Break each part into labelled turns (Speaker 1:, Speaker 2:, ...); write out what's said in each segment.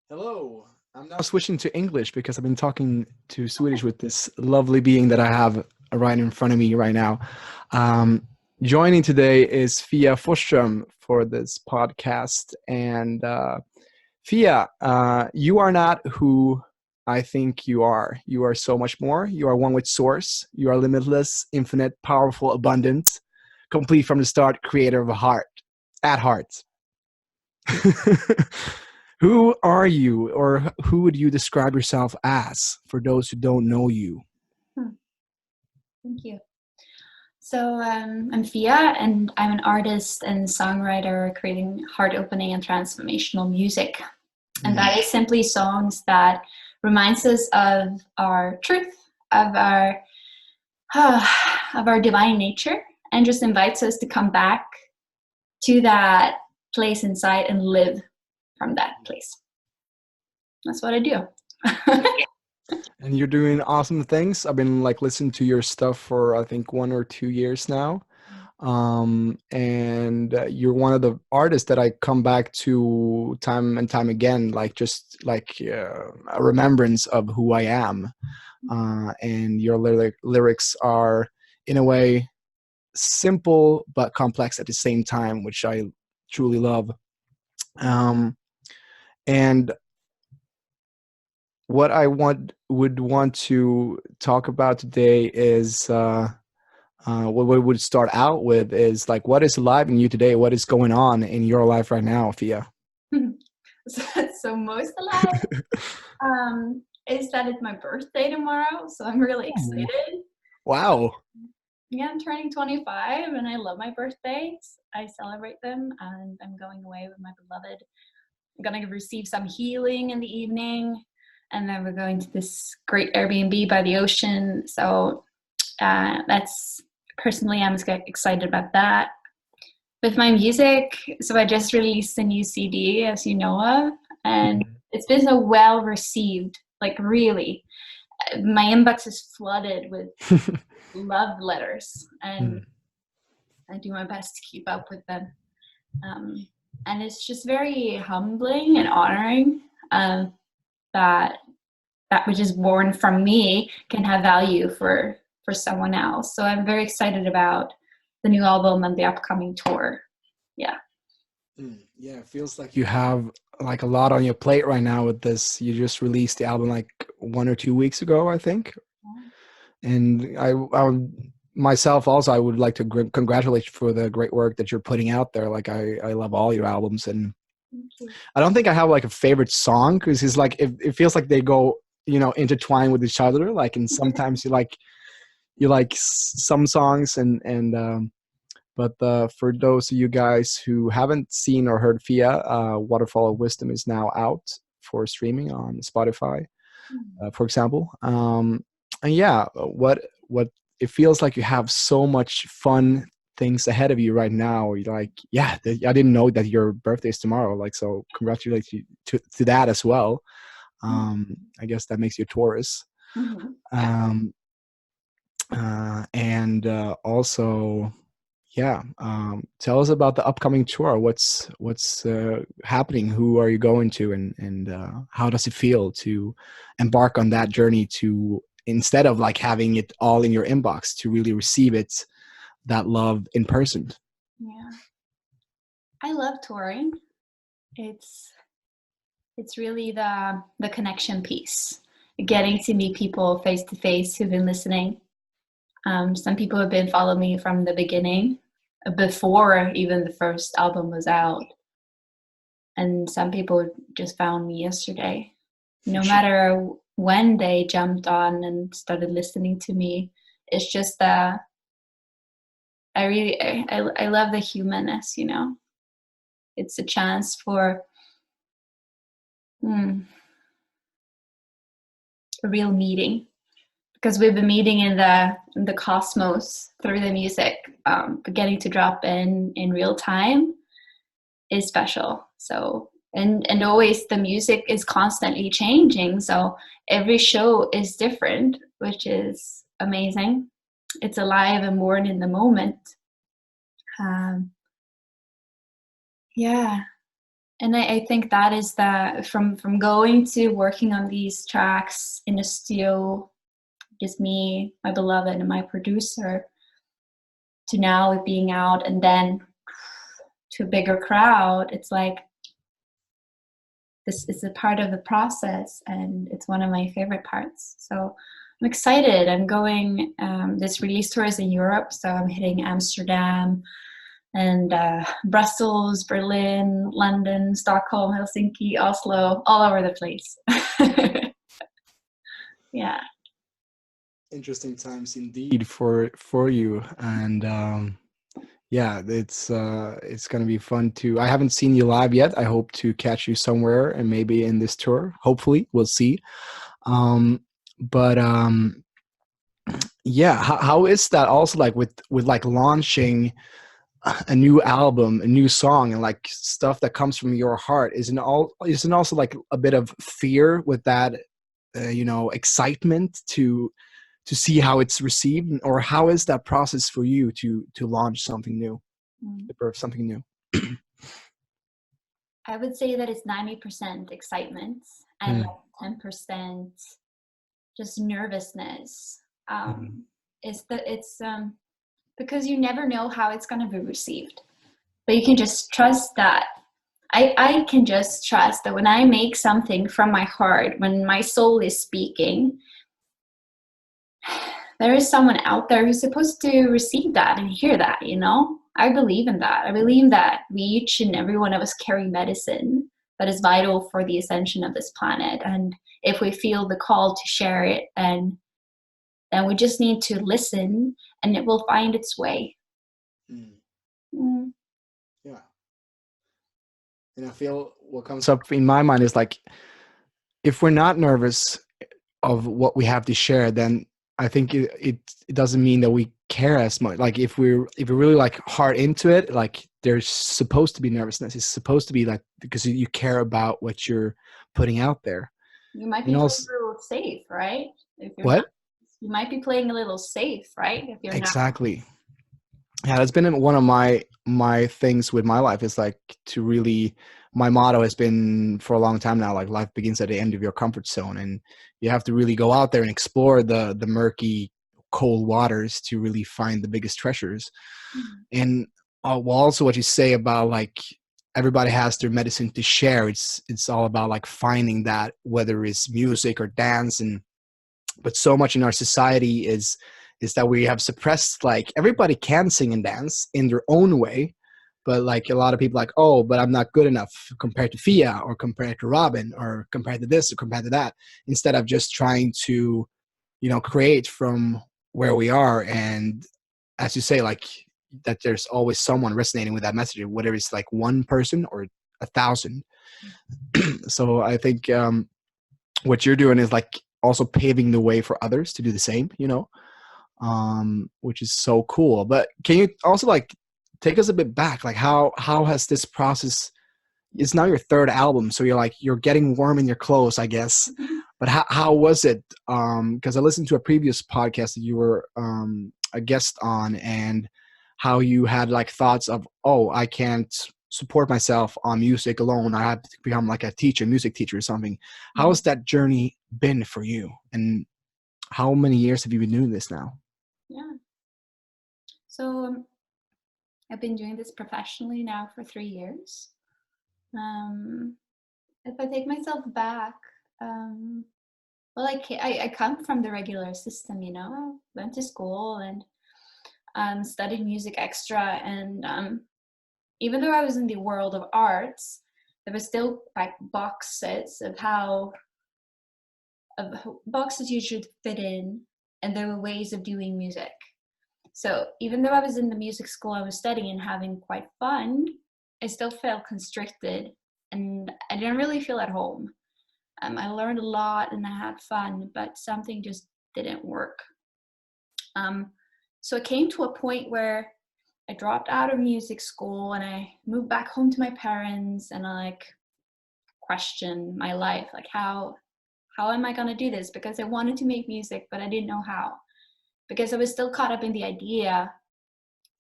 Speaker 1: Hello. I'm now switching to English because I've been talking to Swedish with this lovely being that I have right in front of me right now. Um, Joining today is Fia Forström for this podcast. And Fia, you are not who I think you are. You are so much more. You are one with source. You are limitless, infinite, powerful, abundant, complete from the start, creator of a heart, at heart. Who are you, or who would you describe yourself as for those who don't know you?
Speaker 2: Thank you. So I'm Fia, and I'm an artist and songwriter creating heart-opening and transformational music. And that is simply songs that reminds us of our truth, of our divine nature, and just invites us to come back to that place inside and live from that place. That's what I do.
Speaker 1: And you're doing awesome things. I've been listening to your stuff for I think 1 or 2 years now. And you're one of the artists that I come back to time and time again, a remembrance of who I am. And your lyrics are, in a way, simple but complex at the same time, which I truly love. And what I would want to talk about today is what we would start out with is what is alive in you today? What is going on in your life right now, Fia?
Speaker 2: So most alive is that it's my birthday tomorrow, so I'm really excited.
Speaker 1: Wow.
Speaker 2: Yeah, I'm turning 25 and I love my birthdays. I celebrate them, and I'm going away with my beloved. I'm gonna receive some healing in the evening, and then we're going to this great Airbnb by the ocean. So that's personally, I'm excited about that. With my music, so I just released a new CD, as you know of, and it's been so well received. Really, my inbox is flooded with love letters, and I do my best to keep up with them. And it's just very humbling and honoring that which is born from me can have value for someone else. So I'm very excited about the new album and the upcoming tour. Yeah.
Speaker 1: Yeah, it feels like you have a lot on your plate right now with this. You just released the album 1 or 2 weeks ago, I think. Yeah. And I myself also, I would like to congratulate you for the great work that you're putting out there. I love all your albums, and I don't think I have a favorite song, because it's it feels like they go intertwined with each other. And sometimes you like some songs, but for those of you guys who haven't seen or heard Fia, Waterfall of Wisdom is now out for streaming on Spotify, for example. And yeah, what it feels like you have so much fun things ahead of you right now. I didn't know that your birthday is tomorrow. So congratulations to that as well. I guess that makes you a Taurus. And also, tell us about the upcoming tour. What's happening? Who are you going to, and how does it feel to embark on that journey, to instead of having it all in your inbox, to really receive that love in person?
Speaker 2: Yeah, I love touring. It's really the connection piece, getting to meet people face to face who've been listening. Some people have been following me from the beginning, before even the first album was out, and some people just found me yesterday. No matter when they jumped on and started listening to me, it's just I love the humanness. It's a chance for a real meeting, because we've been meeting in the cosmos through the music, but getting to drop in real time is special. So and always the music is constantly changing, so every show is different, which is amazing. It's alive and born in the moment. Yeah, And I think that is that from going to working on these tracks in the studio, just me, my beloved, and my producer, to now it being out and then to a bigger crowd, it's like this is a part of the process, and it's one of my favorite parts. So I'm excited. I'm going, this release tour is in Europe, so I'm hitting Amsterdam and Brussels, Berlin, London, Stockholm, Helsinki, Oslo, all over the place. Yeah.
Speaker 1: Interesting times indeed for you, and yeah, it's gonna be fun to. I haven't seen you live yet. I hope to catch you somewhere, and maybe in this tour. Hopefully, we'll see. But yeah, how is that also like with like launching a new album, a new song, and like stuff that comes from your heart? Isn't also like a bit of fear with that, excitement to see how it's received, or how is that process for you to launch something new, to birth something new?
Speaker 2: I would say that it's 90% excitement and like 10% just nervousness. It's because you never know how it's going to be received, but you can just trust that. I can just trust that when I make something from my heart, when my soul is speaking, there is someone out there who's supposed to receive that and hear that, you know? I believe in that. I believe that we each and every one of us carry medicine that is vital for the ascension of this planet. And if we feel the call to share it, and then we just need to listen, and it will find its way.
Speaker 1: Yeah. And I feel what comes up in my mind is like, if we're not nervous of what we have to share, then I think it doesn't mean that we care as much. Like if we're really like hard into it, like there's supposed to be nervousness. It's supposed to be like, because you care about what you're putting out there.
Speaker 2: You might be playing a little safe, right? If you're
Speaker 1: what?
Speaker 2: You might be playing a little safe, right? If you're
Speaker 1: exactly. Yeah, that's been one of my things with my life, is like to really, my motto has been for a long time now, like life begins at the end of your comfort zone, and you have to really go out there and explore the murky, cold waters to really find the biggest treasures. And well, also what you say about like everybody has their medicine to share, it's all about like finding that, whether it's music or dance. And but so much in our society is that we have suppressed, like everybody can sing and dance in their own way, but like a lot of people like, oh, but I'm not good enough compared to Fia, or compared to Robin, or compared to this, or compared to that, instead of just trying to, create from where we are. And as you say, like that there's always someone resonating with that message, whether it's like one person or 1,000. So I think what you're doing is like also paving the way for others to do the same, which is so cool. But can you also like take us a bit back? Like how has this process, it's now your third album, so you're getting warm in your clothes, I guess. But how was it? Because I listened to a previous podcast that you were a guest on, and how you had like thoughts of, oh, I can't support myself on music alone. I have to become like a teacher, music teacher or something. How has that journey been for you? And how many years have you been doing this now?
Speaker 2: Yeah. So I've been doing this professionally now for 3 years. If I take myself back, well, I come from the regular system, went to school and studied music extra. And even though I was in the world of arts, there was still like boxes boxes you should fit in, and there were ways of doing music. So even though I was in the music school, I was studying and having quite fun, I still felt constricted, and I didn't really feel at home. I learned a lot and I had fun, but something just didn't work. So it came to a point where I dropped out of music school and I moved back home to my parents, and I like questioned my life, like how am I going to do this? Because I wanted to make music, but I didn't know how, because I was still caught up in the idea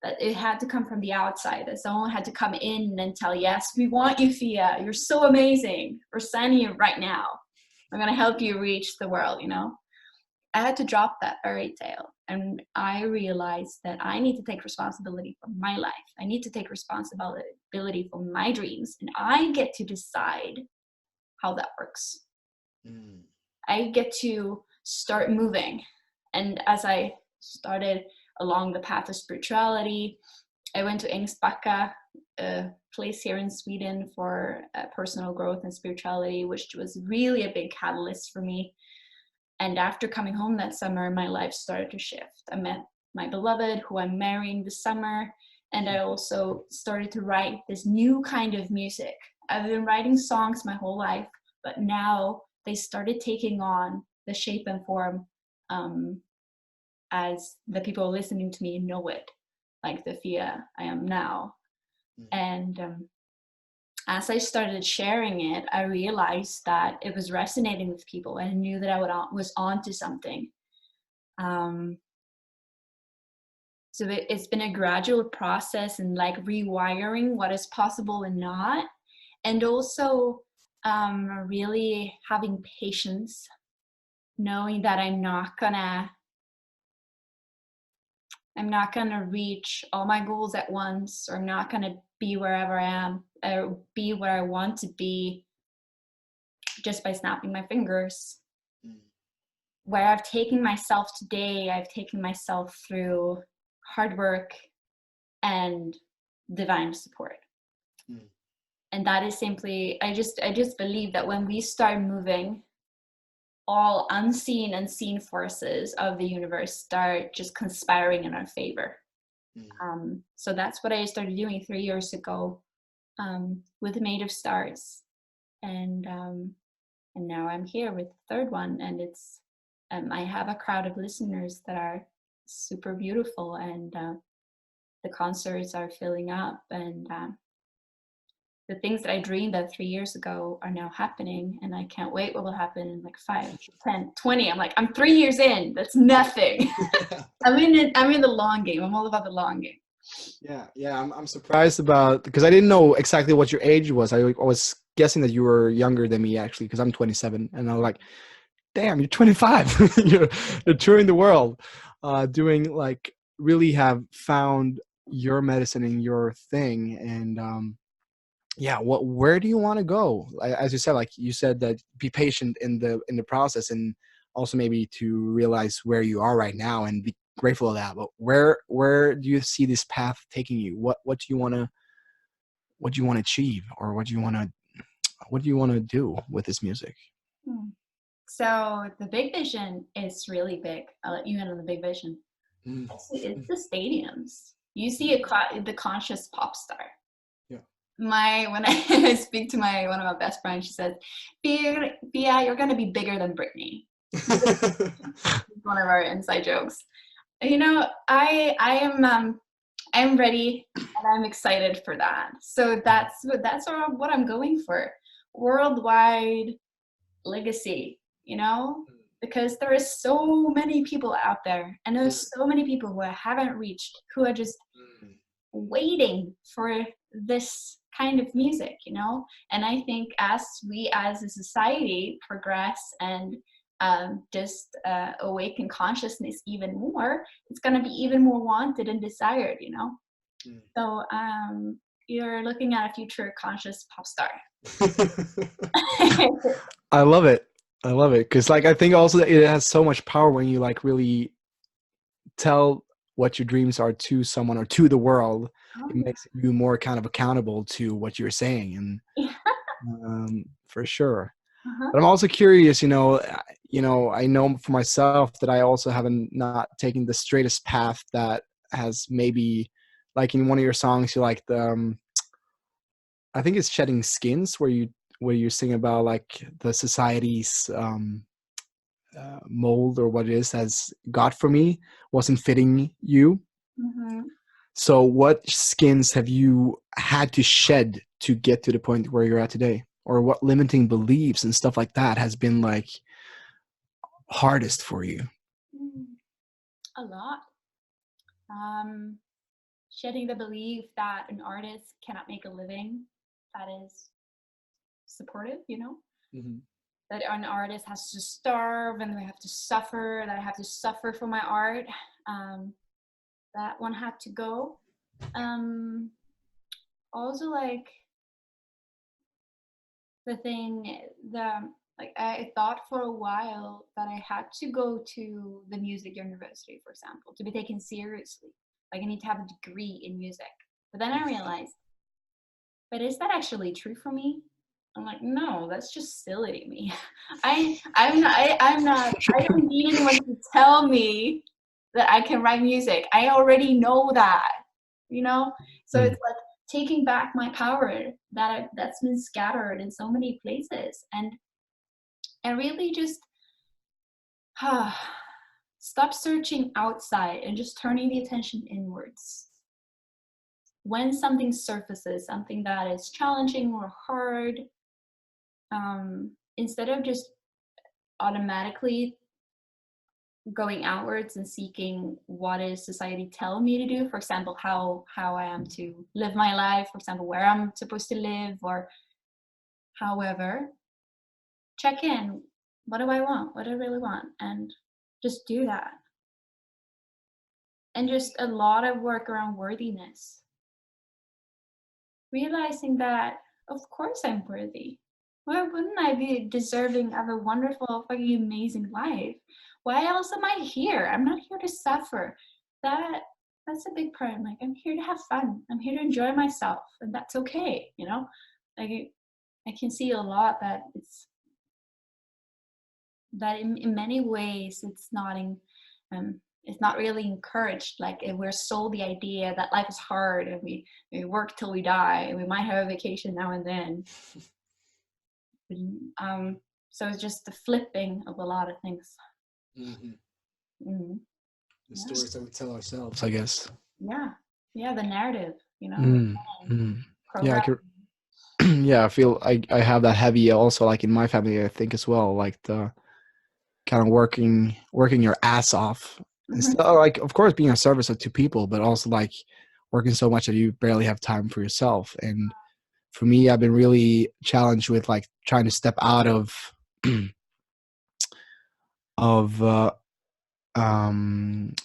Speaker 2: that it had to come from the outside, that someone had to come in and tell, yes, we want you, Fia. You're so amazing. We're sending you right now. We're going to help you reach the world, you know? I had to drop that fairy tale. And I realized that I need to take responsibility for my life. I need to take responsibility for my dreams. And I get to decide how that works. I get to start moving. And as I started along the path of spirituality, I went to Ängsbacka, a place here in Sweden for personal growth and spirituality, which was really a big catalyst for me. And after coming home that summer, my life started to shift. I met my beloved, who I'm marrying this summer, and I also started to write this new kind of music. I've been writing songs my whole life, but now they started taking on the shape and form as the people listening to me know it, like the Fia I am now. And as I started sharing it, I realized that it was resonating with people, and I knew that I was onto something. So it's been a gradual process in like rewiring what is possible and not, and also really having patience, knowing that I'm not gonna reach all my goals at once, or I'm not gonna be wherever I am, or be where I want to be just by snapping my fingers. Where I've taken myself today, I've taken myself through hard work and divine support. And that is simply, I just believe that when we start moving, all unseen and seen forces of the universe start just conspiring in our favor. So that's what I started doing 3 years ago with Made of Stars, and now I'm here with the third one, and it's I have a crowd of listeners that are super beautiful, and the concerts are filling up, and the things that I dreamed of 3 years ago are now happening, and I can't wait what will happen in like 5, 10, 20. I'm like, I'm 3 years in. That's nothing. I'm in the long game. I'm all about the long game.
Speaker 1: Yeah. I'm surprised about, because I didn't know exactly what your age was. I was guessing that you were younger than me, actually, because I'm 27, and I was like, damn, you're 25. you're touring the world, doing like, really have found your medicine and your thing. And where do you want to go? As you said, like you said, that be patient in the process, and also maybe to realize where you are right now and be grateful of that. But where do you see this path taking you? What do you want to achieve, or what do you want to do with this music?
Speaker 2: So the big vision is really big. I'll let you in on the big vision. It's the stadiums. You see the conscious pop star. When I speak to one of my best friends, she says, Fia, you're gonna be bigger than Britney. One of our inside jokes. You know, I'm ready, and I'm excited for that. So that's sort of what I'm going for. Worldwide legacy, you know, because there is so many people out there, and there's so many people who I haven't reached, who are just waiting for this kind of music, you know. And I think as we as a society progress and just awaken consciousness even more, it's going to be even more wanted and desired, you know. So you're looking at a future conscious pop star.
Speaker 1: I love it because like I think also that it has so much power when you like really tell what your dreams are to someone or to the world. It makes you more kind of accountable to what you're saying, and for sure. But I'm also curious, you know, I know for myself that I also haven't not taken the straightest path that has maybe, like in one of your songs, you like the I think it's Shedding Skins, where you sing about like the society's mold, or what it is has got for me wasn't fitting you. So what skins have you had to shed to get to the point where you're at today? Or what limiting beliefs and stuff like that has been like hardest for you?
Speaker 2: A lot. shedding the belief that an artist cannot make a living that is supportive, you know, that an artist has to starve and they have to suffer, that I have to suffer for my art. That one had to go. Also, like, I thought for a while that I had to go to the music university, for example, to be taken seriously. Like, I need to have a degree in music. But then I realized, but is that actually true for me? I'm like, no, that's just silly to me. I'm not, I don't need anyone to tell me that I can write music. I already know that, you know? So it's like taking back my power that's been scattered in so many places, and really just stop searching outside and just turning the attention inwards. When something surfaces, something that is challenging or hard, instead of just automatically going outwards and seeking what is society telling me to do, for example, how I am to live my life, for example, where I'm supposed to live, or however, check in. What do I want? What do I really want? And just do that. And just a lot of work around worthiness. Realizing that, of course, I'm worthy. Why wouldn't I be deserving of a wonderful, fucking amazing life? Why else am I here? I'm not here to suffer. That's a big part. Like, I'm here to have fun. I'm here to enjoy myself, and that's okay. You know, like I can see a lot that in many ways it's not really encouraged. Like, we're sold the idea that life is hard and we work till we die and we might have a vacation now and then. So it's just the flipping of a lot of things.
Speaker 1: The stories that we tell ourselves, I guess.
Speaker 2: Yeah, the narrative, you know.
Speaker 1: Yeah, I feel I have that heavy also, like in my family, I think as well, like the kind of working your ass off. Still, like, of course, being a service to people, but also like working so much that you barely have time for yourself. And for me, I've been really challenged with like trying to step out of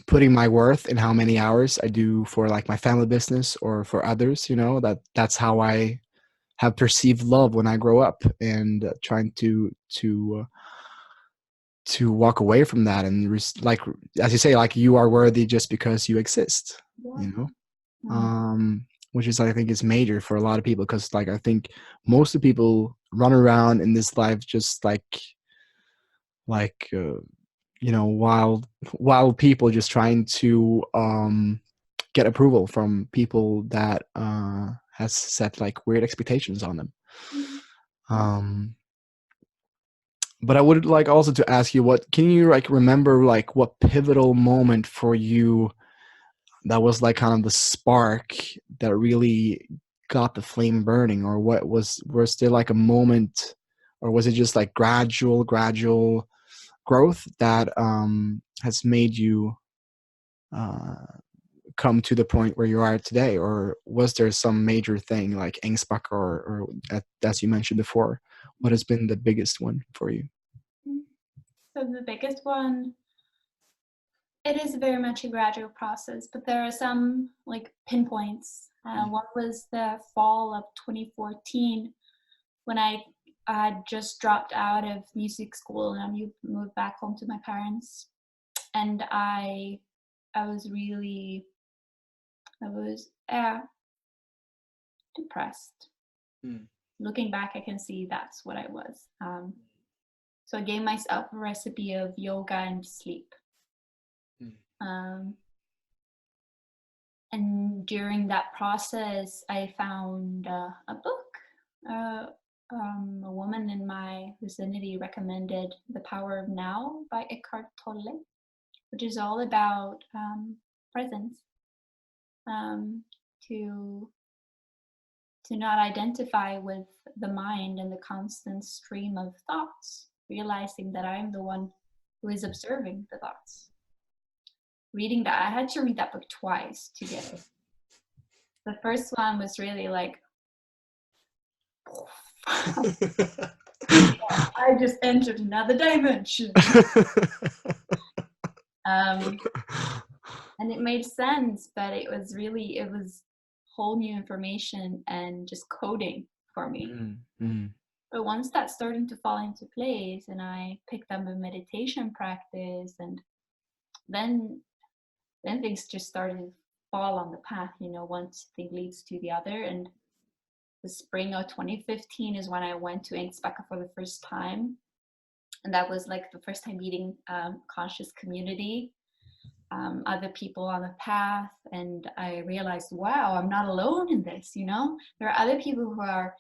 Speaker 1: putting my worth in how many hours I do for like my family business or for others. You know, that's how I have perceived love when I grow up, and trying to walk away from that and like, as you say, like, you are worthy just because you exist. You know, which is, I think, is major for a lot of people, because like I think most of the people run around in this life just like you know, wild people, just trying to get approval from people that has set like weird expectations on them. But I would like also to ask you, what can you like remember, like what pivotal moment for you that was like kind of the spark that really got the flame burning? Or was there like a moment, or was it just like gradual growth that has made you come to the point where you are today? Or was there some major thing like Ängsbach, or as you mentioned before, what has been the biggest one for you?
Speaker 2: So the biggest one, it is very much a gradual process, but there are some like pinpoints. One was the fall of 2014, when I had just dropped out of music school and I moved back home to my parents. And I was depressed. Looking back, I can see that's what I was. So I gave myself a recipe of yoga and sleep. And during that process, I found a book. A woman in my vicinity recommended The Power of Now by Eckhart Tolle, which is all about presence. To not identify with the mind and the constant stream of thoughts, realizing that I'm the one who is observing the thoughts. Reading that, I had to read that book twice to get it. The first one was really like, I just entered another dimension. And it made sense, but it was whole new information and just coding for me. But once that's starting to fall into place and I picked up a meditation practice, and then things just started to fall on the path, one thing leads to the other. And the spring of 2015 is when I went to Ängsbacka for the first time. And that was like the first time meeting conscious community, other people on the path. And I realized, wow, I'm not alone in this, There are other people who are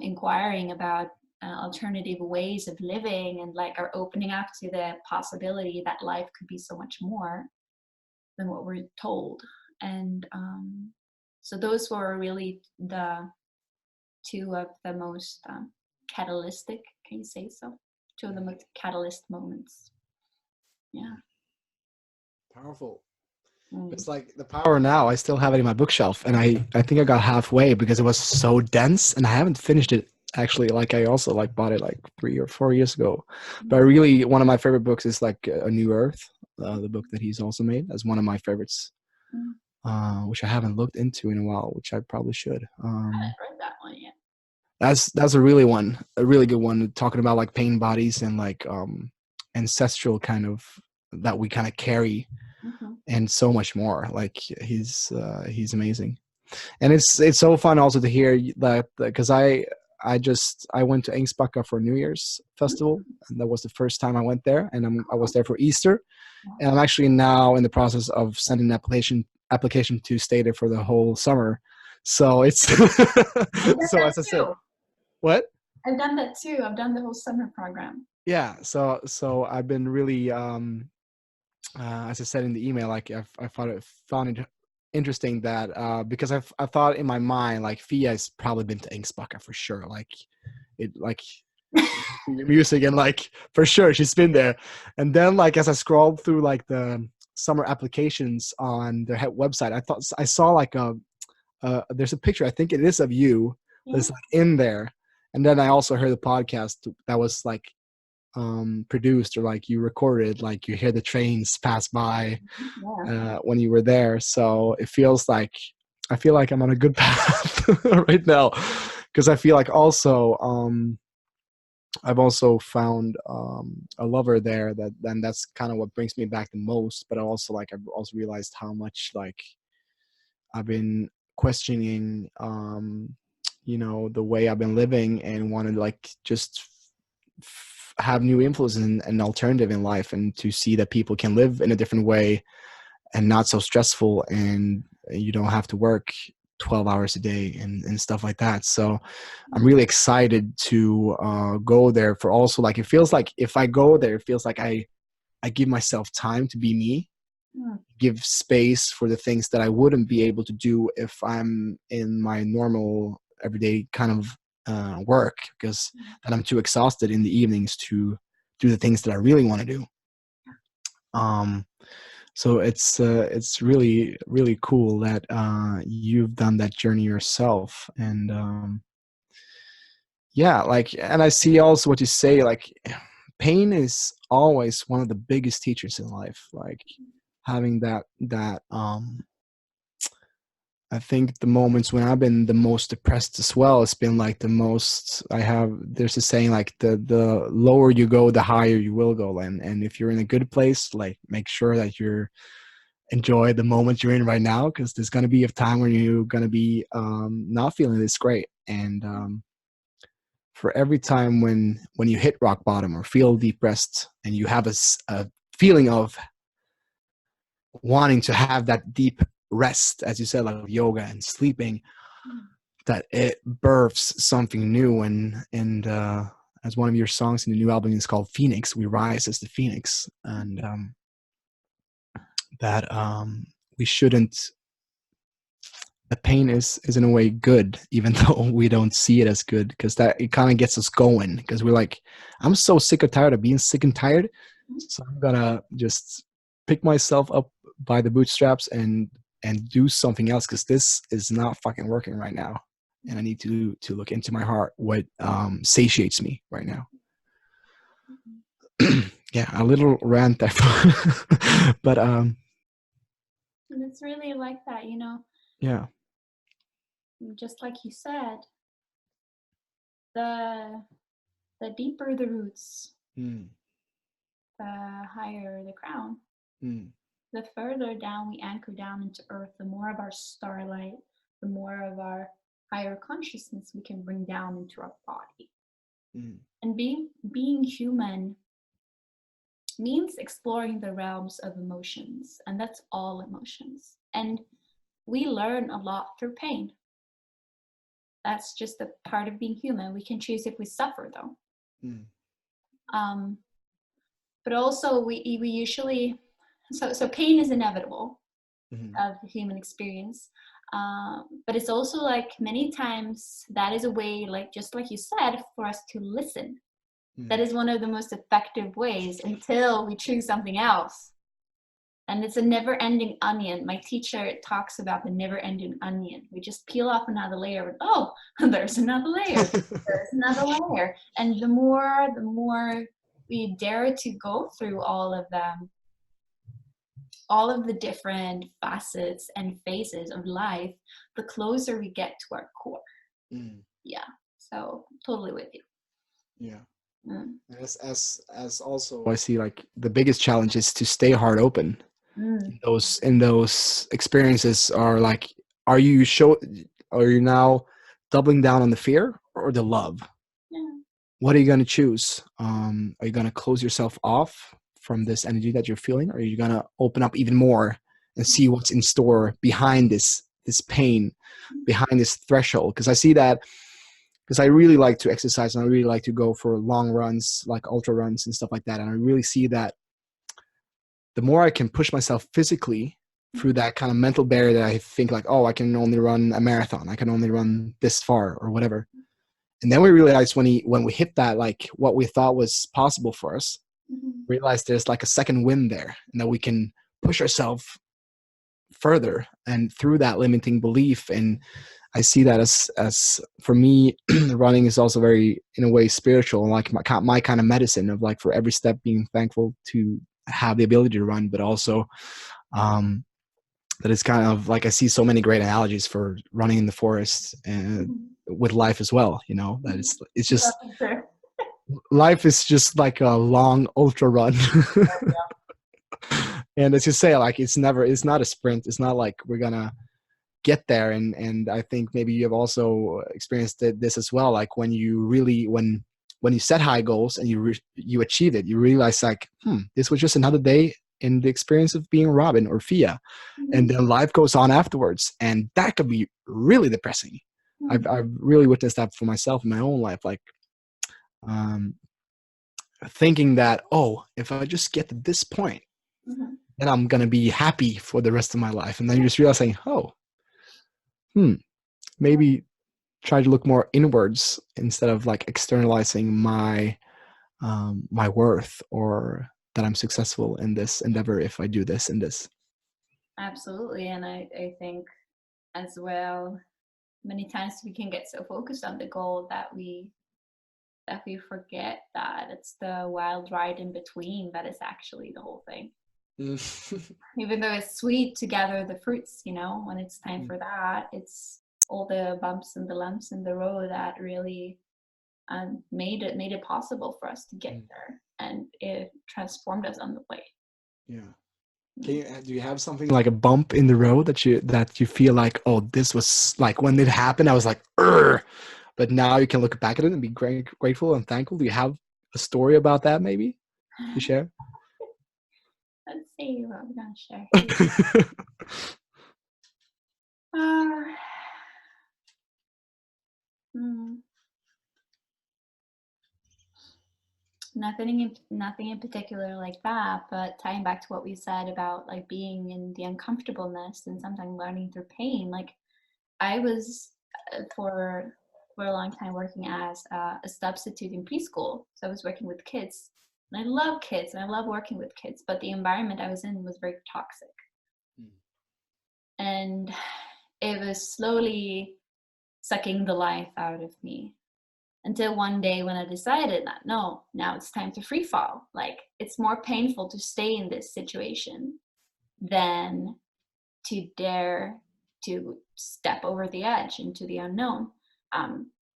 Speaker 2: inquiring about alternative ways of living, and like are opening up to the possibility that life could be so much more than what we're told. And so those were really the two of the most catalytic, can you say so? Two of the most catalyst moments. Yeah.
Speaker 1: Powerful. It's like the Power Now. I still have it in my bookshelf, and I think I got halfway because it was so dense, and I haven't finished it actually. Like I also like bought it like 3 or 4 years ago. But really, one of my favorite books is like A New Earth, the book that he's also made. That's one of my favorites, which I haven't looked into in a while, which I probably should.
Speaker 2: I haven't read that one yet.
Speaker 1: That's a really good one, talking about like pain bodies and like ancestral kind of that we kind of carry. And so much more. Like he's amazing, and it's so fun also to hear that, because I went to Ängsbacka for New Year's festival, and that was the first time I went there, and I was there for Easter, and I'm actually now in the process of sending an application to stay there for the whole summer. So it's so as I said, what?
Speaker 2: I've done that too. I've done the whole summer program.
Speaker 1: Yeah, so I've been really as I said in the email, like I found it interesting that because I thought in my mind like Fia has probably been to Ängsbacka for sure, like music, and like for sure she's been there. And then like as I scrolled through like the summer applications on their website, I saw like there's a picture, I think it is of you, that's like in there. And then I also heard the podcast that was like produced, or like you recorded, like you hear the trains pass by when you were there. So it feels like I feel like I'm on a good path right now, because I feel like also I've also found a lover there, that's kind of what brings me back the most. But I've also realized how much like I've been questioning the way I've been living, and wanted like just have new influence and an alternative in life, and to see that people can live in a different way and not so stressful, and you don't have to work 12 hours a day and stuff like that. So I'm really excited to go there. For also like, it feels like if I go there, it feels like I give myself time to be me, give space for the things that I wouldn't be able to do if I'm in my normal everyday kind of work, because then I'm too exhausted in the evenings to do the things that I really want to do. So it's really, really cool that you've done that journey yourself. And and I see also what you say, like pain is always one of the biggest teachers in life, like having that I think the moments when I've been the most depressed as well, it's been like the most there's a saying like the lower you go, the higher you will go. And if you're in a good place, like make sure that you're enjoy the moment you're in right now, because there's going to be a time when you're going to be not feeling this great. And for every time when you hit rock bottom or feel depressed, and you have a feeling of wanting to have that deep rest, as you said, like yoga and sleeping, that it births something new. And as one of your songs in the new album is called Phoenix, we rise as the Phoenix. And that we shouldn't, the pain is in a way good, even though we don't see it as good, because that it kind of gets us going, because we're like, I'm so sick or tired of being sick and tired, so I'm gonna just pick myself up by the bootstraps and and do something else, because this is not fucking working right now. And I need to look into my heart, what satiates me right now. Yeah, a little rant there. But
Speaker 2: and it's really like that, you know.
Speaker 1: yeah.
Speaker 2: Just like you said, the deeper the roots,
Speaker 1: Mm.
Speaker 2: the higher the crown.
Speaker 1: Mm.
Speaker 2: The further down we anchor down into earth, the more of our starlight, the more of our higher consciousness we can bring down into our body.
Speaker 1: Mm.
Speaker 2: And being human means exploring the realms of emotions, and that's all emotions. And we learn a lot through pain. That's just a part of being human. We can choose if we suffer, though.
Speaker 1: Mm.
Speaker 2: But also we usually, so pain is inevitable
Speaker 1: Mm-hmm.
Speaker 2: of the human experience. But it's also like many times that is a way, like just like you said, for us to listen.
Speaker 1: Mm.
Speaker 2: That is one of the most effective ways until we choose something else. And it's a never-ending onion. My teacher talks about the never-ending onion. We just peel off another layer, and oh, there's another layer. There's another layer. And the more we dare to go through all of them, all of the different facets and phases of life, the closer we get to our core.
Speaker 1: Mm.
Speaker 2: Yeah. So totally with you.
Speaker 1: Yeah.
Speaker 2: Mm.
Speaker 1: As also I see, like, the biggest challenge is to stay heart open.
Speaker 2: Mm.
Speaker 1: In those experiences, are like, are you now doubling down on the fear or the love?
Speaker 2: Yeah.
Speaker 1: What are you going to choose? Are you going to close yourself off from this energy that you're feeling, or are you going to open up even more and see what's in store behind this pain, behind this threshold? Because I see that, because I really like to exercise and I really like to go for long runs, like ultra runs and stuff like that. And I really see that the more I can push myself physically through that kind of mental barrier that I think like, oh, I can only run a marathon, I can only run this far or whatever. And then we realize when we hit that, like what we thought was possible for us, realize there's like a second wind there, and that we can push ourselves further and through that limiting belief. And I see that as for me, running is also very, in a way, spiritual, like my kind of medicine of, like, for every step being thankful to have the ability to run, but also that it's kind of like, I see so many great analogies for running in the forest and with life as well, you know, that it's just life is just like a long ultra run. And as you say, like, it's not a sprint. It's not like we're gonna get there. And I think maybe you have also experienced this as well, like when you really when you set high goals and you achieve it, you realize like, this was just another day in the experience of being Robin or Fia. And then life goes on afterwards, and that could be really depressing. I've really witnessed that for myself in my own life, like thinking that, oh, if I just get to this point, then I'm gonna be happy for the rest of my life. And then you just realizing, oh, maybe try to look more inwards instead of like externalizing my my worth, or that I'm successful in this endeavor if I do this and this.
Speaker 2: Absolutely. And I think as well, many times we can get so focused on the goal that we forget that it's the wild ride in between that is actually the whole thing. Even though it's sweet to gather the fruits, you know, when it's time for that, it's all the bumps and the lumps in the road that really made it possible for us to get there, and it transformed us on the way.
Speaker 1: Yeah. Do you have something like a bump in the road that you feel like, oh, this was like, when it happened, I was like, Urgh! But now you can look back at it and be grateful and thankful? Do you have a story about that maybe to share?
Speaker 2: Let's see what we're gonna share here. Nothing in particular like that, but tying back to what we said about like being in the uncomfortableness and sometimes learning through pain. Like I was for a long time working as a substitute in preschool, so I was working with kids, and I love kids and I love working with kids, but the environment I was in was very toxic. and it was slowly sucking the life out of me, until one day when I decided that no, now it's time to free fall. Like, it's more painful to stay in this situation than to dare to step over the edge into the unknown.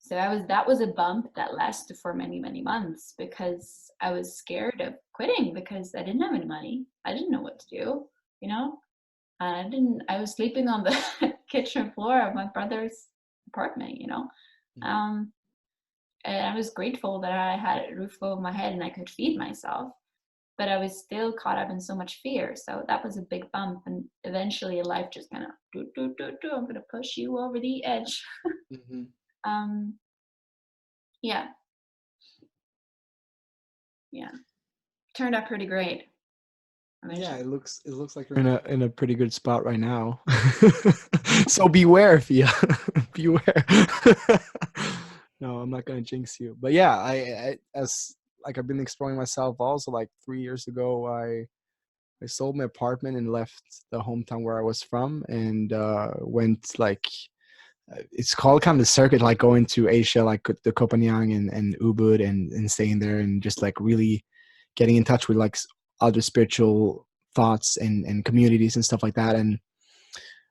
Speaker 2: So that was a bump that lasted for many, many months, because I was scared of quitting because I didn't have any money. I didn't know what to do, you know. I was sleeping on the kitchen floor of my brother's apartment, you know. Um, and I was grateful that I had a roof over my head and I could feed myself, but I was still caught up in so much fear. So that was a big bump. And eventually life just kind of, I'm going to push you over the edge.
Speaker 1: Mhm.
Speaker 2: Um, yeah. Yeah. Turned out pretty great.
Speaker 1: Yeah,
Speaker 2: Eventually.
Speaker 1: it looks like you're in a pretty good spot right now. So beware, Fia. Beware. No, I'm not gonna jinx you. But yeah, I as like I've been exploring myself also. Like 3 years ago, I sold my apartment and left the hometown where I was from, and went like it's called kind of the circuit, like going to Asia, like the Copenhagen and Ubud, and staying there and just like really getting in touch with like other spiritual thoughts and communities and stuff like that. And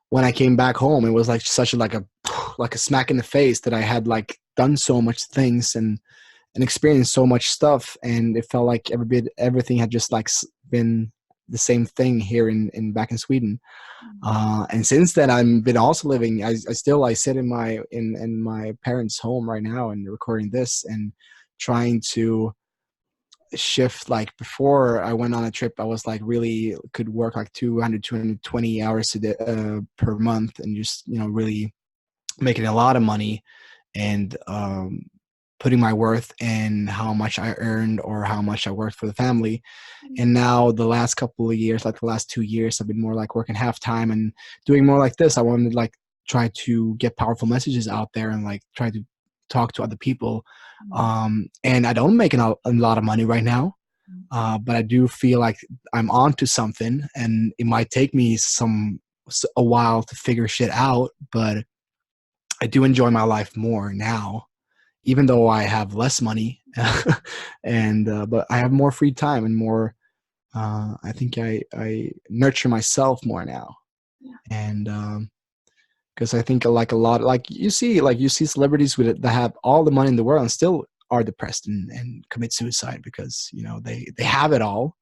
Speaker 1: when I came back home, it was like such a like a smack in the face that I had like done so much things and experienced so much stuff, and it felt like everything had just like been the same thing here in back in Sweden. And since then, I've been also living. I sit in my parents' home right now and recording this and trying to shift. Like before I went on a trip, I was like really could work like 220 hours per month, and just really making a lot of money, and putting my worth in how much I earned or how much I worked for the family. And now the last couple of years, like the last 2 years, I've been more like working half time and doing more like this. I wanted to like try to get powerful messages out there and like try to talk to other people. And I don't make a lot of money right now, but I do feel like I'm onto something, and it might take me a while to figure shit out, but I do enjoy my life more now, even though I have less money, and but I have more free time and more. I think I nurture myself more now,
Speaker 2: Yeah.
Speaker 1: and because I think like a lot, like you see celebrities that have all the money in the world and still are depressed and commit suicide because they have it all.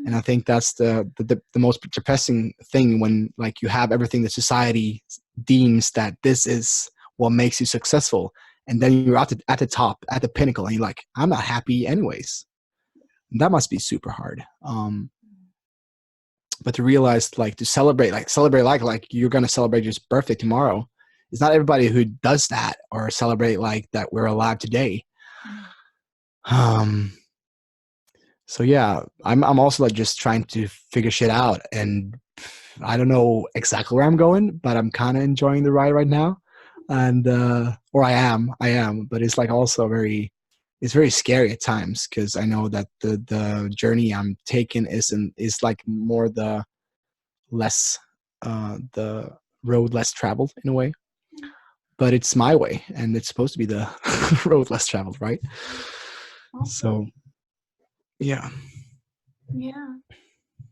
Speaker 1: And I think that's the most depressing thing, when like you have everything that society deems that this is what makes you successful, and then you're at the top, at the pinnacle, and you're like, I'm not happy anyways. That must be super hard. But to realize, like, to celebrate like you're gonna celebrate your birthday tomorrow. It's not everybody who does that, or celebrate like that we're alive today. Um, So yeah, I'm also like just trying to figure shit out, and I don't know exactly where I'm going, but I'm kind of enjoying the ride right now, and or I am, but it's like also it's very scary at times, because I know that the journey I'm taking is like more less the road less traveled in a way, but it's my way, and it's supposed to be the road less traveled, right? So
Speaker 2: Hopefully.
Speaker 1: yeah.
Speaker 2: Yeah.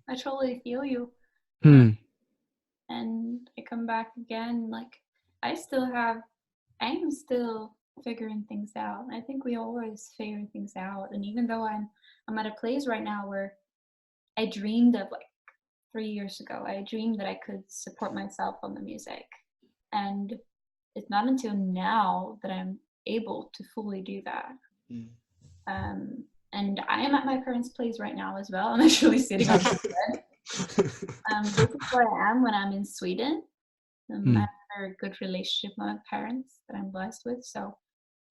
Speaker 2: I totally feel you.
Speaker 1: Hmm.
Speaker 2: And I come back again, like, I still have, I am still figuring things out. I think we always figure things out. And even though I'm at a place right now where I dreamed of, like, 3 years ago, I dreamed that I could support myself on the music. And it's not until now that I'm able to fully do that. And I am at my parents' place right now as well. I'm actually sitting on the bed. This is where I am when I'm in Sweden. I have a very good relationship with my parents that I'm blessed with. So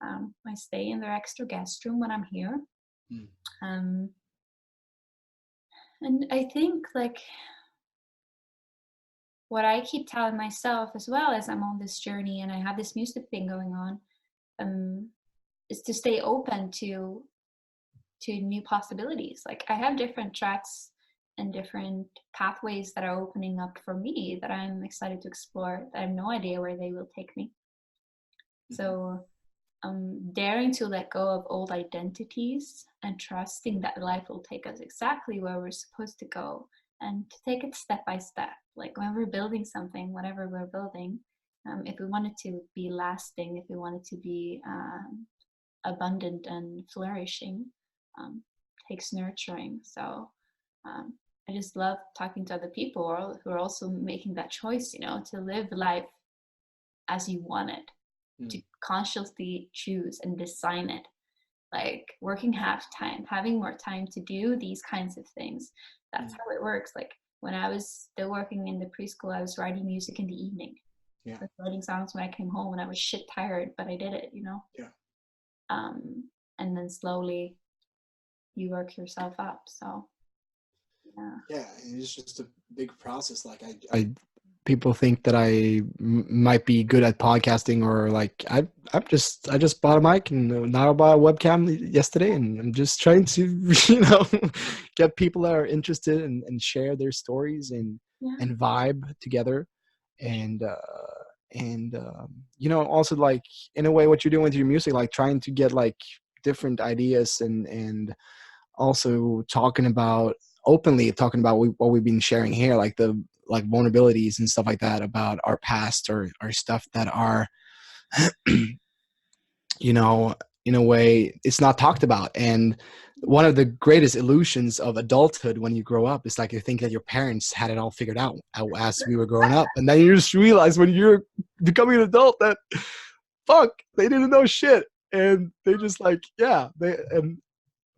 Speaker 2: I stay in their extra guest room when I'm here. Um, and I think, like, what I keep telling myself as well as I'm on this journey and I have this music thing going on, is to stay open to new possibilities. Like, I have different tracks and different pathways that are opening up for me that I'm excited to explore. I have no idea where they will take me. So daring to let go of old identities and trusting that life will take us exactly where we're supposed to go, and to take it step by step. Like when we're building something, whatever we're building, if we want it to be lasting, if we want it to be abundant and flourishing, takes nurturing. So I just love talking to other people who are also making that choice, to live life as you want it, to consciously choose and design it, like working half time, having more time to do these kinds of things. That's how it works. Like when I was still working in the preschool, I was writing music in the evening.
Speaker 1: Yeah.
Speaker 2: I was writing songs when I came home and I was shit tired, but I did it,
Speaker 1: Yeah.
Speaker 2: And then slowly you work yourself up. So
Speaker 1: yeah, it's just a big process. Like I people think that I might be good at podcasting, or like I just bought a mic and now I bought a webcam yesterday, and I'm just trying to get people that are interested and share their stories and vibe together, and also like in a way what you're doing with your music, like trying to get like different ideas and also openly talking about what we've been sharing here, like the vulnerabilities and stuff like that about our past, or stuff that are in a way it's not talked about. And one of the greatest illusions of adulthood when you grow up is like you think that your parents had it all figured out as we were growing up, and then you just realize when you're becoming an adult that fuck, they didn't know shit, and they just like and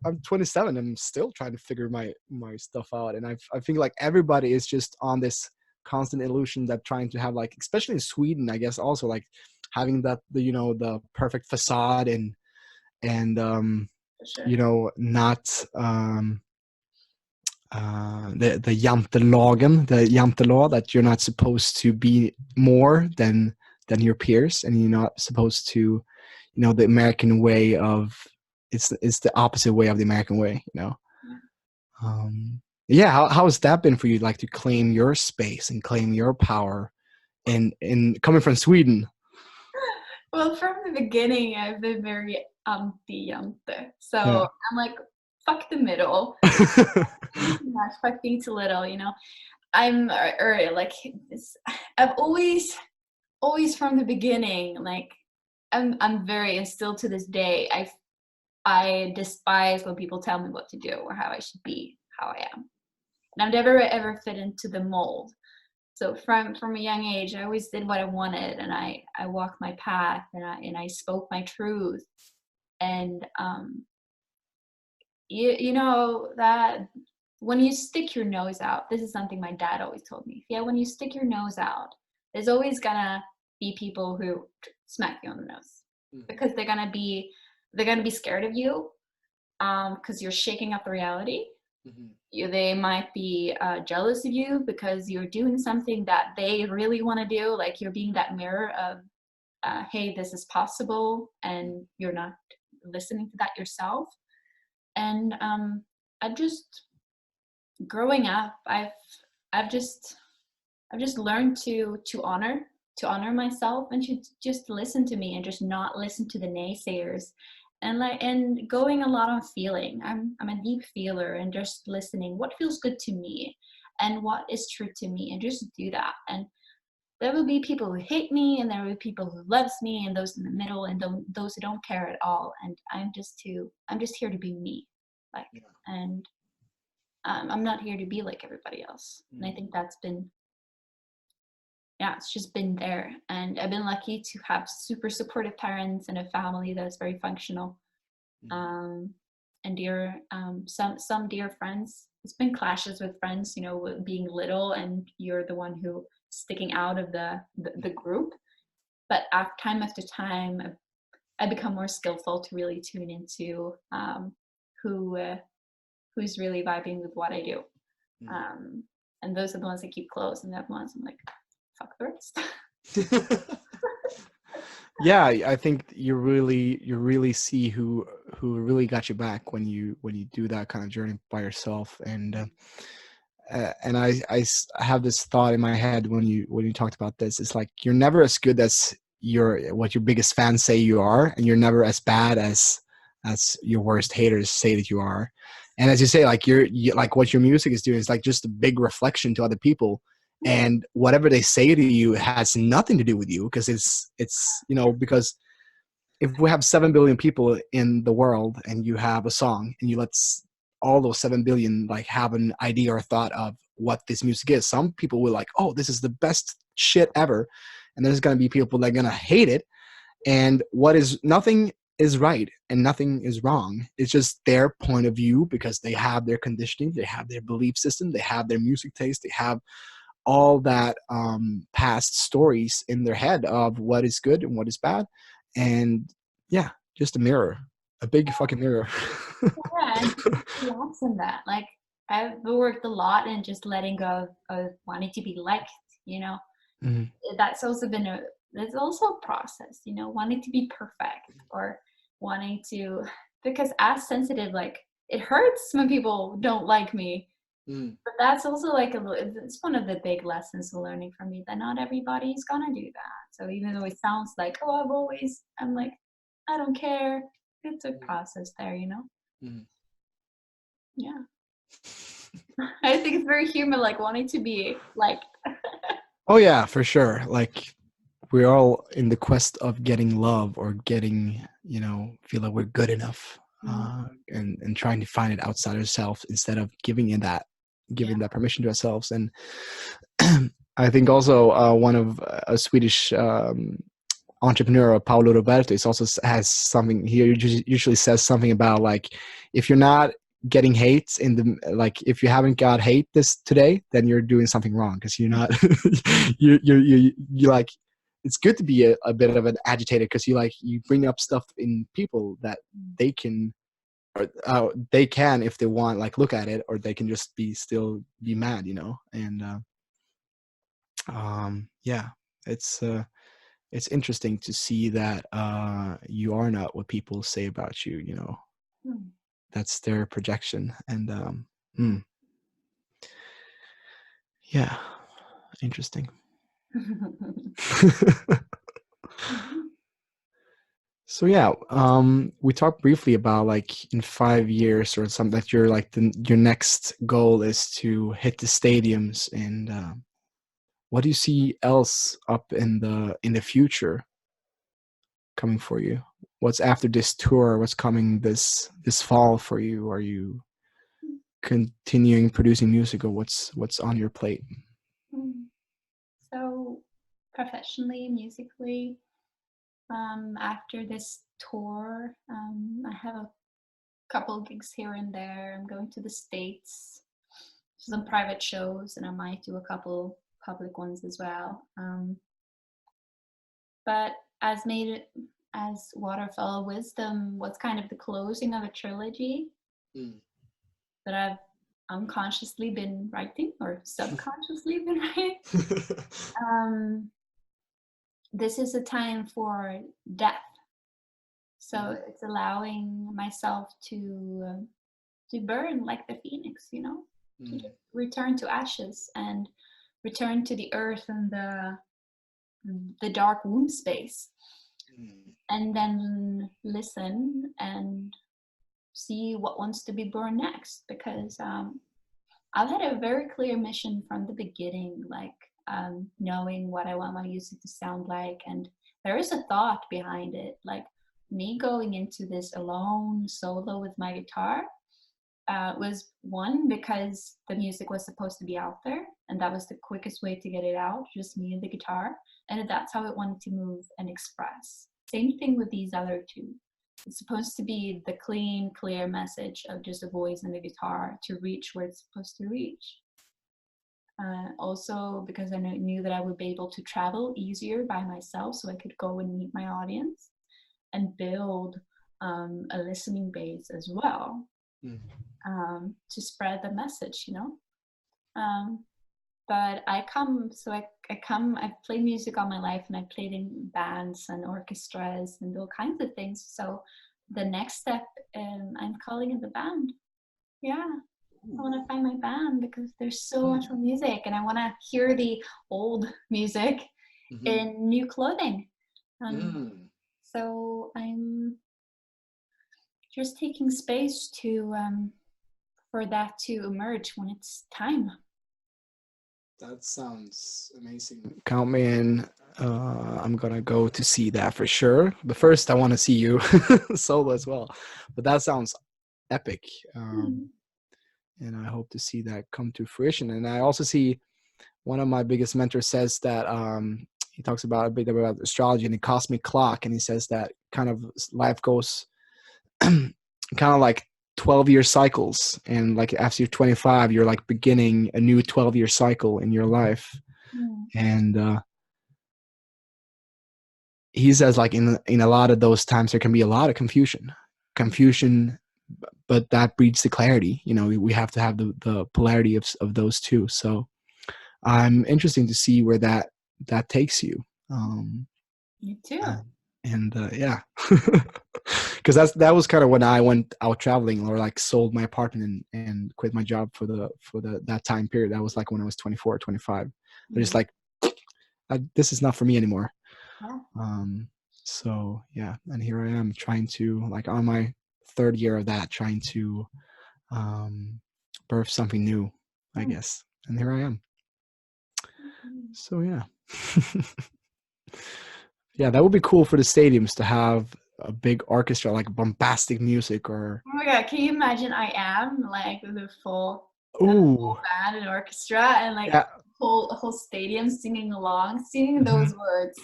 Speaker 1: I'm 27. I'm still trying to figure my stuff out, and I think like everybody is just on this constant illusion that trying to have, like, especially in Sweden, I guess, also like having that the perfect facade and not the jantelagen, the jante law, that you're not supposed to be more than your peers, and you're not supposed to the American way of it's the opposite way of the American way, how has that been for you, like to claim your space and claim your power and coming from Sweden?
Speaker 2: Well, from the beginning I've been very anti-jante, so I'm like, fuck the middle. Fuck being too little, I'm like I've always from the beginning, like I'm very, and still to this day, I despise when people tell me what to do or how I should be, how I am. And I've never ever fit into the mold. So from a young age, I always did what I wanted, and I walked my path, and I spoke my truth. And you know that when you stick your nose out, this is something my dad always told me. Yeah, when you stick your nose out, there's always gonna be people who smack you on the nose, because they're gonna be scared of you, because you're shaking up the reality. They might be jealous of you because you're doing something that they really want to do, like you're being that mirror of hey, this is possible, and you're not listening to that yourself. And I just, growing up, I've just learned to honor myself, and to just listen to me, and just not listen to the naysayers, and going a lot on feeling. I'm a deep feeler, and just listening what feels good to me and what is true to me, and just do that. And there will be people who hate me, and there will be people who loves me, and those in the middle, and those who don't care at all. And I'm just here to be me, like, and I'm not here to be like everybody else. And I think that's been, it's just been there. And I've been lucky to have super supportive parents and a family that is very functional, and dear, some dear friends. It's been clashes with friends, with being little, and you're the one who sticking out of the group. But time after time, I become more skillful to really tune into who's really vibing with what I do. And those are the ones I keep close, and the other ones I'm like, fuck the rest.
Speaker 1: Yeah, I think you really see who really got your back when you do that kind of journey by yourself. And and I have this thought in my head when you talked about this. It's like you're never as good as what your biggest fans say you are, and you're never as bad as your worst haters say that you are. And as you say, like like what your music is doing is like just a big reflection to other people, and whatever they say to you has nothing to do with you, because it's because if we have 7 billion people in the world and you have a song and you let all those 7 billion like have an idea or thought of what this music is, some people will like, oh, this is the best shit ever, and there's going to be people that are going to hate it. And nothing is right and nothing is wrong. It's just their point of view, because they have their conditioning, they have their belief system, they have their music taste, they have all that past stories in their head of what is good and what is bad. And yeah, just a mirror, a big fucking mirror.
Speaker 2: Yeah, and relax in that. Like I've worked a lot in just letting go of wanting to be liked, you know.
Speaker 1: Mhm.
Speaker 2: That's also been it's also a process, you know, wanting to be perfect or wanting to, because as sensitive, like it hurts when people don't like me. But that's also like it's one of the big lessons learning from me, that not everybody's gonna do that. So even though it sounds like, oh, I'm like, I don't care. It's a process there, you know? Yeah. I think it's very human, like wanting to be like,
Speaker 1: Oh yeah, for sure. Like we're all in the quest of getting love, or getting, feel like we're good enough, and trying to find it outside ourselves instead of giving that permission to ourselves. And I think also one of a Swedish entrepreneur, Paolo Roberto, is also has something here. Usually says something about like, if you're not getting hate like if you haven't got hate this today, then you're doing something wrong, because you're not you like, it's good to be a bit of an agitator, because you bring up stuff in people that they can, or they can, if they want, like look at it, or they can just still be mad, and yeah, it's interesting to see that you are not what people say about you, that's their projection. And yeah, interesting. So yeah, we talked briefly about like in 5 years or something, that your like your next goal is to hit the stadiums. And what do you see else up in the future coming for you? What's after this tour? What's coming this fall for you? Are you continuing producing music, or what's on your plate?
Speaker 2: So professionally, musically, after this tour, I have a couple gigs here and there. I'm going to the States, some private shows, and I might do a couple public ones as well. But as Waterfall of Wisdom was kind of the closing of a trilogy that I've unconsciously been writing, or subconsciously been writing. This is a time for death. So it's allowing myself to burn like the phoenix, to just return to ashes and return to the earth and the dark womb space, and then listen and see what wants to be born next. Because I've had a very clear mission from the beginning, like knowing what I want my music to sound like, and there is a thought behind it. Like me going into this alone solo with my guitar was one, because the music was supposed to be out there, and that was the quickest way to get it out, just me and the guitar, and that's how it wanted to move and express. Same thing with these other two. It's supposed to be the clean, clear message of just a voice and the guitar to reach where it's supposed to reach. Also, because I knew that I would be able to travel easier by myself, so I could go and meet my audience and build a listening base as well, to spread the message, But I've played music all my life, and I've played in bands and orchestras and all kinds of things. So the next step, I'm calling it the band. Yeah. I want to find my band because there's so much more music, and I want to hear the old music in new clothing. So I'm just taking space to for that to emerge when it's time.
Speaker 1: That sounds amazing. Count me in. I'm gonna go to see that for sure. But first, I want to see you solo as well. But that sounds epic, and I hope to see that come to fruition. And I also see one of my biggest mentors says that he talks about a bit about astrology and the cosmic clock, and he says that kind of life goes kind of like 12-year cycles, and like after you're 25 you're like beginning a new 12-year cycle in your life. And he says like in a lot of those times there can be a lot of confusion, but that breeds the clarity. You know, we have to have the polarity of those two. So I'm interested to see where that takes you.
Speaker 2: Me too.
Speaker 1: Yeah, because that was kind of when I went out traveling, or like sold my apartment and quit my job for that time period. That was like when I was 24, 25. They're just like, this is not for me anymore. So yeah, and here I am trying to, like, on my third year of that, trying to birth something new, I guess. And here I am. So yeah. Yeah, that would be cool for the stadiums to have a big orchestra, like bombastic music. Or
Speaker 2: oh my god, can you imagine I am like with a full band and orchestra, and like a whole stadium singing along, singing those words.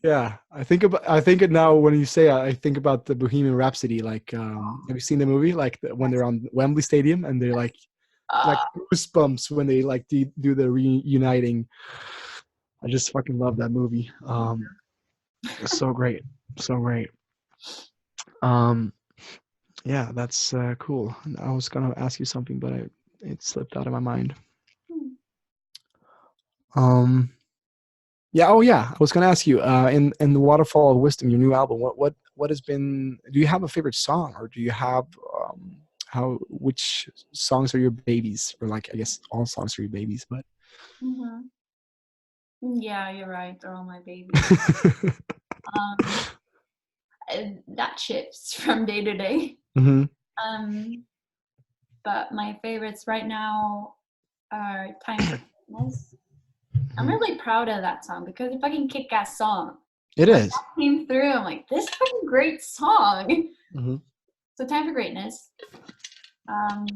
Speaker 1: Yeah, I think it now when you say it, I think about the Bohemian Rhapsody. Like, have you seen the movie? Like when they're on Wembley Stadium and they're like goosebumps when they like do the reuniting. I just fucking love that movie. It's so great, so great. Yeah, that's cool. I was gonna ask you something, but it slipped out of my mind. Yeah. Oh, yeah. I was gonna ask you. In the Waterfall of Wisdom, your new album. What has been? Do you have a favorite song, or do you have which songs are your babies? Or like, I guess all songs are your babies, but.
Speaker 2: Yeah, you're right. They're all my babies. That shifts from day to day. But my favorites right now are Time for Christmas. I'm really proud of that song because it's a fucking kick-ass song.
Speaker 1: It is.
Speaker 2: That came through. I'm like, this fucking great song. So Time for Greatness,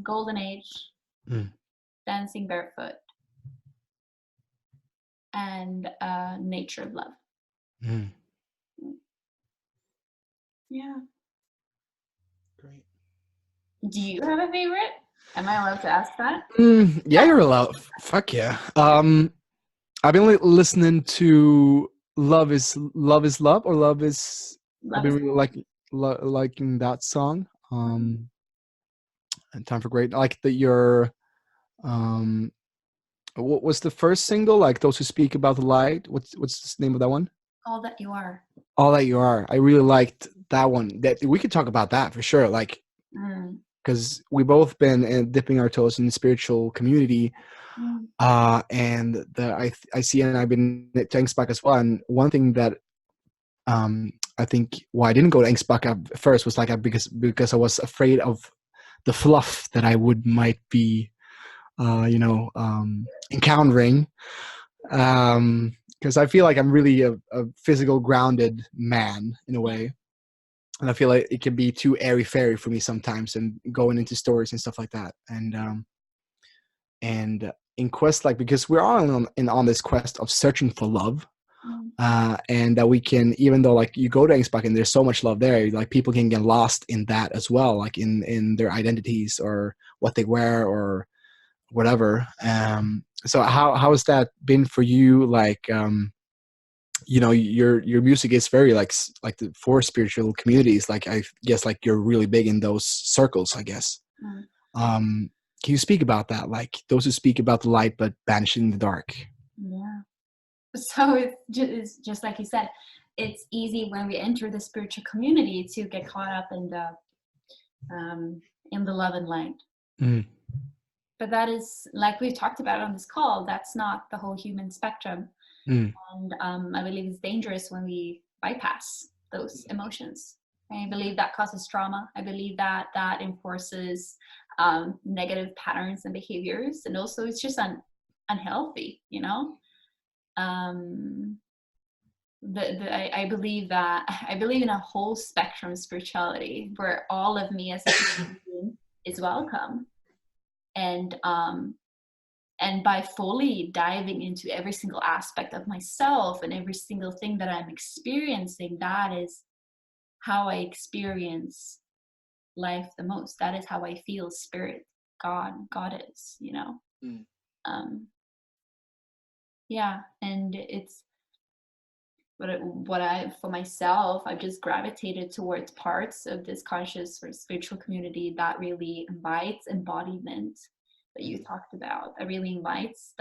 Speaker 2: Golden Age, Dancing Barefoot, and Nature of Love. Yeah. Great. Do you have a favorite? Am I allowed to ask that?
Speaker 1: Yeah, you're allowed. Fuck yeah. I've been listening to Love is Love, or Love is. I've been really liking that song. And Time for Great. Like your what was the first single? Like Those Who Speak About the Light. What's the name of that one?
Speaker 2: All That You Are.
Speaker 1: All That You Are. I really liked that one. That we could talk about that for sure. Like, because we both been dipping our toes in the spiritual community. And I see, and I've been at Ängsbach as well. And one thing that I think why I didn't go to Ängsbach at first was like because I was afraid of the fluff that I might be encountering, because I feel like I'm really a physical grounded man in a way, and I feel like it can be too airy fairy for me sometimes, and going into stories and stuff like that. And in quest, like, because we're all on this quest of searching for love, and that we can, even though like you go to Ängsbach and there's so much love there, like people can get lost in that as well, like in their identities or what they wear or whatever. So how has that been for you? Like, your music is very like for spiritual communities. Like, I guess like you're really big in those circles, I guess. Can you speak about that? Like those who speak about the light but banish it in the dark.
Speaker 2: Yeah. So it's just like you said, it's easy when we enter the spiritual community to get caught up in in the love and light.
Speaker 1: Mm.
Speaker 2: But that is, like we've talked about on this call, that's not the whole human spectrum.
Speaker 1: Mm.
Speaker 2: And I believe it's dangerous when we bypass those emotions. I believe that causes trauma. I believe that that enforces negative patterns and behaviors, and also it's just unhealthy, you know. I believe that I believe in a whole spectrum of spirituality where all of me as a human being is welcome, and by fully diving into every single aspect of myself and every single thing that I'm experiencing, that is how I experience life the most. That is how I feel spirit, God is, you know.
Speaker 1: Mm.
Speaker 2: Yeah, and it's for myself, I've just gravitated towards parts of this conscious or spiritual community that really invites embodiment that you talked about. That really invites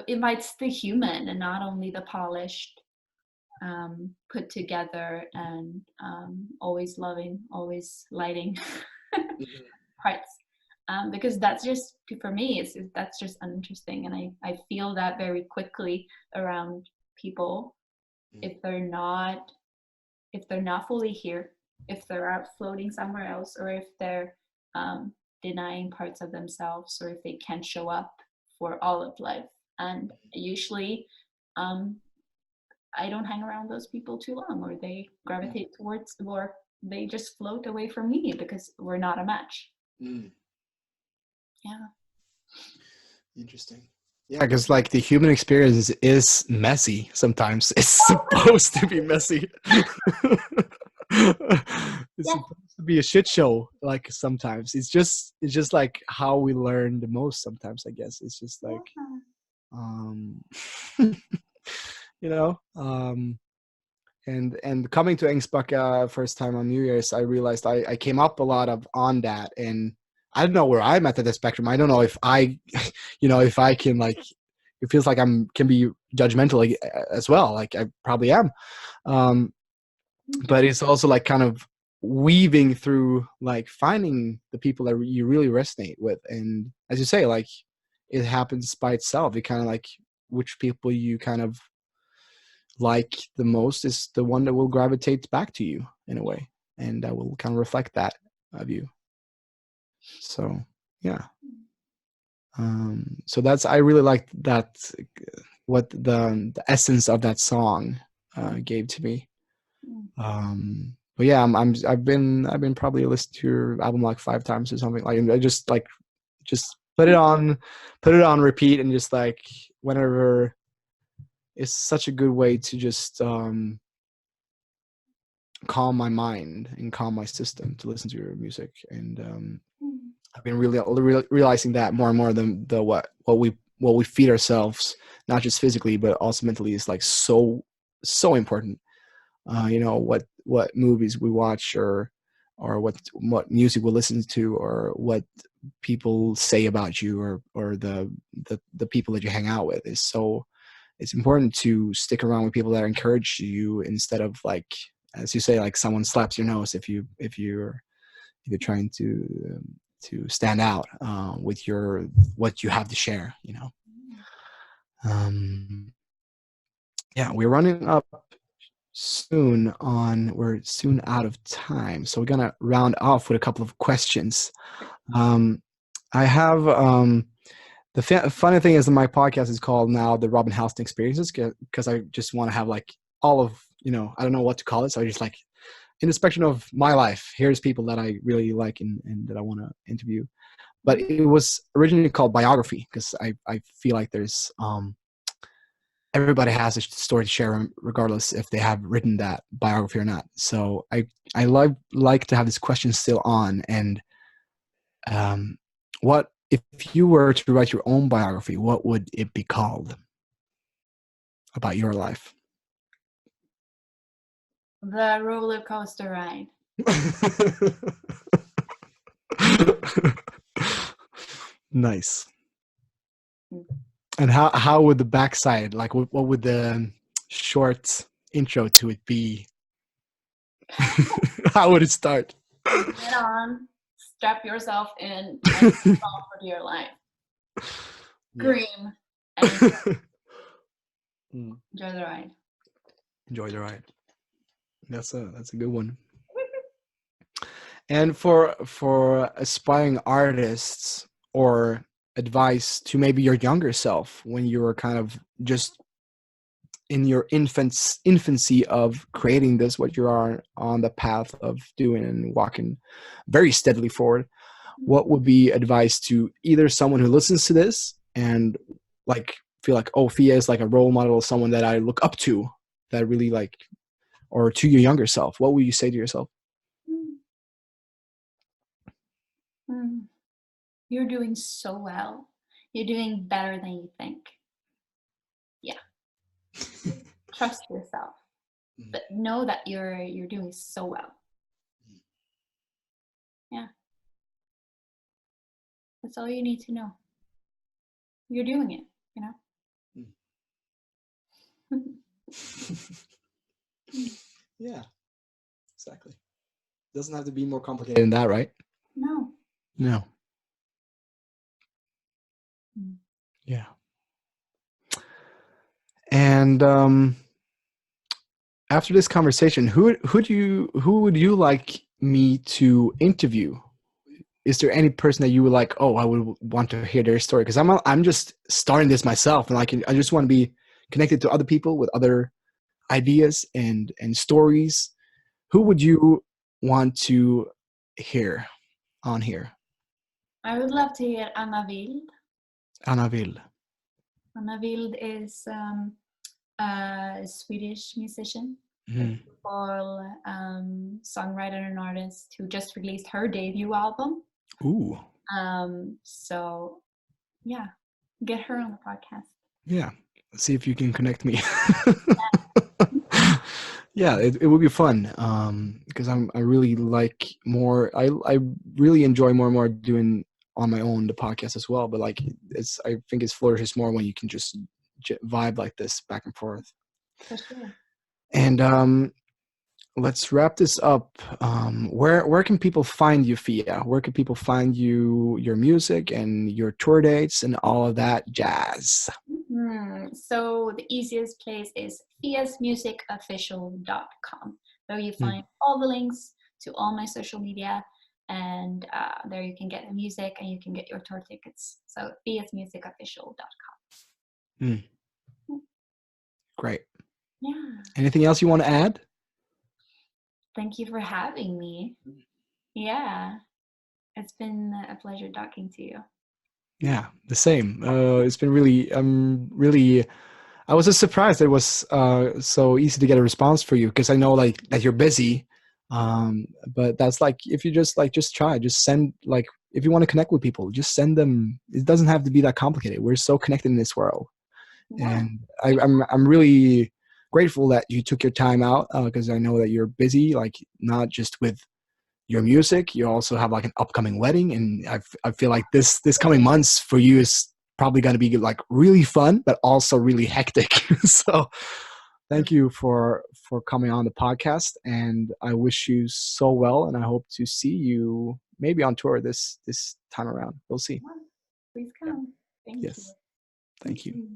Speaker 2: invites the human, and not only the polished, put together, and always loving, always lighting parts. Because that's just, for me, that's just uninteresting, and I feel that very quickly around people if they're not fully here, if they're out floating somewhere else, or if they're denying parts of themselves, or if they can't show up for all of life. And usually I don't hang around those people too long, or they gravitate towards, or they just float away from me because we're not a match. Yeah.
Speaker 1: Interesting. Yeah, because like the human experience is messy sometimes. It's supposed to be messy. It's supposed to be a shit show. Like sometimes it's just like how we learn the most. Sometimes I guess it's just like, you know, and coming to Ängsbacka first time on New Year's, I realized I came up a lot on that, and I don't know where I'm at the spectrum. I don't know if I, you know, if I can, like, it feels like can be judgmental as well. Like I probably am. But it's also like kind of weaving through, like finding the people that you really resonate with. And as you say, like it happens by itself. You kind of like which people you kind of like the most is the one that will gravitate back to you in a way. And that will kind of reflect that of you. So, yeah. So that's, I really liked that, what the essence of that song gave to me. But yeah, I've been probably listening to your album like 5 times or something. Like I just put it on repeat, and just like whenever, it's such a good way to just calm my mind and calm my system to listen to your music. And I've been really realizing that more and more, the what we feed ourselves, not just physically but also mentally, is like so important. You know, what movies we watch, or what music we listen to, or what people say about you, or the people that you hang out with. Is so, it's important to stick around with people that encourage you, instead of, like, as you say, like someone slaps your nose if you're trying to stand out with what you have to share, you know. Yeah, we're running up soon we're soon out of time, so we're gonna round off with a couple of questions. I have the funny thing is that my podcast is called now the Robin Hallsten Experiences, because I just want to have like all of, you know, I don't know what to call it, so I just like, in the spectrum of my life, here's people that I really like and that I want to interview. But it was originally called biography, because I feel like there's everybody has a story to share, regardless if they have written that biography or not. So I like to have this question still on. And what if you were to write your own biography, what would it be called about your life?
Speaker 2: The roller coaster ride.
Speaker 1: Nice. And how would the backside, like what would the short intro to it be? How would it start?
Speaker 2: Get on, strap yourself in, and fall for dear life. Scream and enjoy the ride.
Speaker 1: Enjoy the ride. That's a good one. And for aspiring artists, or advice to maybe your younger self when you were kind of just in your infancy of creating this, what you are on the path of doing and walking very steadily forward, what would be advice to either someone who listens to this and like feel like, oh, Fia is like a role model, someone that I look up to, that really like, or to your younger self, what would you say to yourself?
Speaker 2: You're doing so well. You're doing better than you think. Yeah. Trust yourself. But know that you're doing so well. Yeah. That's all you need to know. You're doing it, you know?
Speaker 1: Yeah, exactly. Doesn't have to be more complicated than that, right?
Speaker 2: No.
Speaker 1: Yeah. And after this conversation, who would you like me to interview? Is there any person that you would like, oh, I would want to hear their story? Because I'm just starting this myself, and I just want to be connected to other people with other ideas and stories. Who would you want to hear on here?
Speaker 2: I would love to hear Anna Wild.
Speaker 1: Anna Wild.
Speaker 2: Anna Wild is a Swedish musician, beautiful songwriter and artist who just released her debut album.
Speaker 1: Ooh.
Speaker 2: So yeah, get her on the podcast.
Speaker 1: Yeah, see if you can connect me. Yeah, it would be fun because I really like more. I really enjoy more and more doing on my own the podcast as well. But like I think it flourishes more when you can just vibe like this back and forth.
Speaker 2: For sure.
Speaker 1: And let's wrap this up. Where can people find you, Fia? Where can people find your music and your tour dates and all of that jazz?
Speaker 2: So the easiest place is fiasmusicofficial.com, where you find all the links to all my social media, and there you can get the music and you can get your tour tickets. So fiasmusicofficial.com.
Speaker 1: Great.
Speaker 2: Yeah.
Speaker 1: Anything else you want to add?
Speaker 2: Thank you for having me. Yeah. It's been a pleasure talking to you.
Speaker 1: Yeah, the same. It's been really, I was just surprised that it was so easy to get a response for you, because I know like that you're busy. But that's like, if you just try, just send, like, if you want to connect with people, just send them. It doesn't have to be that complicated. We're so connected in this world. Yeah. And I'm really grateful that you took your time out, because I know that you're busy, like not just with your music, you also have like an upcoming wedding, and I feel like this coming months for you is probably going to be like really fun, but also really hectic. So thank you for coming on the podcast, and I wish you so well, and I hope to see you maybe on tour this time around. We'll see.
Speaker 2: Please come. Thank you.
Speaker 1: Thank you.